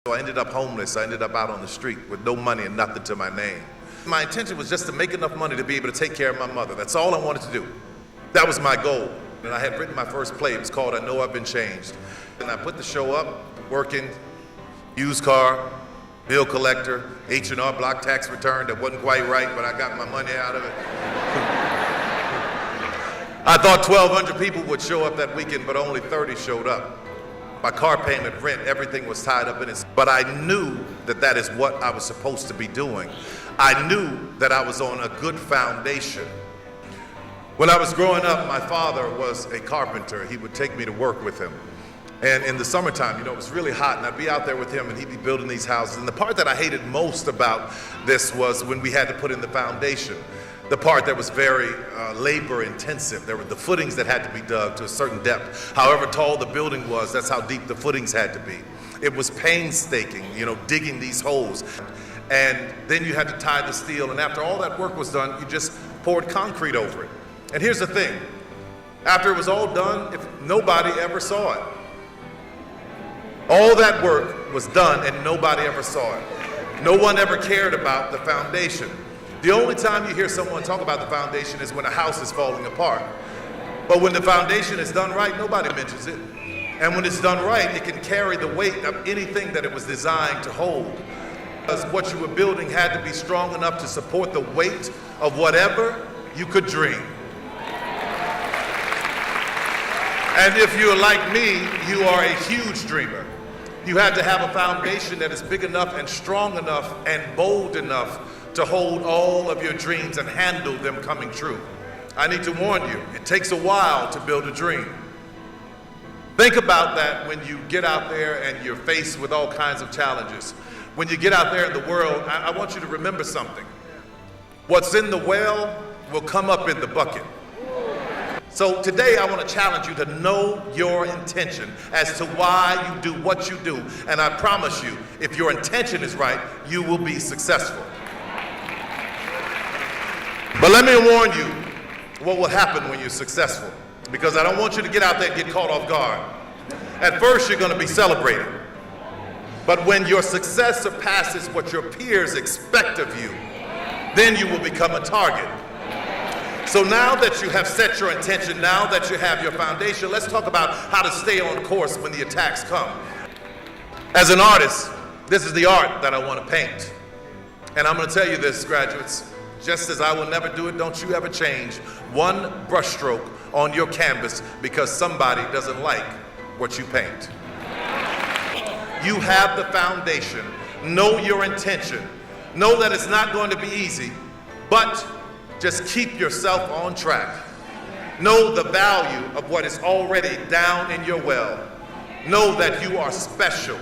So I ended up homeless. I ended up out on the street with no money and nothing to my name. My intention was just to make enough money to be able to take care of my mother. That's all I wanted to do. That was my goal. And I had written my first play. It was called I Know I've Been Changed. And I put the show up, working, used car, bill collector, H&R Block tax return that wasn't quite right, but I got my money out of it. I thought 1,200 people would show up that weekend, but only 30 showed up. My car payment, rent, everything was tied up in it. But I knew that that is what I was supposed to be doing. I knew that I was on a good foundation. When I was growing up, my father was a carpenter. He would take me to work with him. And in the summertime, it was really hot, and I'd be out there with him, and he'd be building these houses. And the part that I hated most about this was when we had to put in the foundation. The part that was very labor intensive. There were the footings that had to be dug to a certain depth. However tall the building was, that's how deep the footings had to be. It was painstaking, digging these holes. And then you had to tie the steel, and after all that work was done, you just poured concrete over it. And here's the thing, after it was all done, if nobody ever saw it. All that work was done and nobody ever saw it. No one ever cared about the foundation. The only time you hear someone talk about the foundation is when a house is falling apart. But when the foundation is done right, nobody mentions it. And when it's done right, it can carry the weight of anything that it was designed to hold. Because what you were building had to be strong enough to support the weight of whatever you could dream. And if you're like me, you are a huge dreamer. You had to have a foundation that is big enough and strong enough and bold enough to hold all of your dreams and handle them coming true. I need to warn you, it takes a while to build a dream. Think about that when you get out there and you're faced with all kinds of challenges. When you get out there in the world, I want you to remember something. What's in the well will come up in the bucket. So today I want to challenge you to know your intention as to why you do what you do. And I promise you, if your intention is right, you will be successful. But let me warn you what will happen when you're successful, because I don't want you to get out there and get caught off guard. At first, you're going to be celebrated. But when your success surpasses what your peers expect of you, then you will become a target. So now that you have set your intention, now that you have your foundation, let's talk about how to stay on course when the attacks come. As an artist, this is the art that I want to paint. And I'm going to tell you this, graduates. Just as I will never do it, don't you ever change one brushstroke on your canvas because somebody doesn't like what you paint. You have the foundation. Know your intention. Know that it's not going to be easy, but just keep yourself on track. Know the value of what is already down in your well. Know that you are special.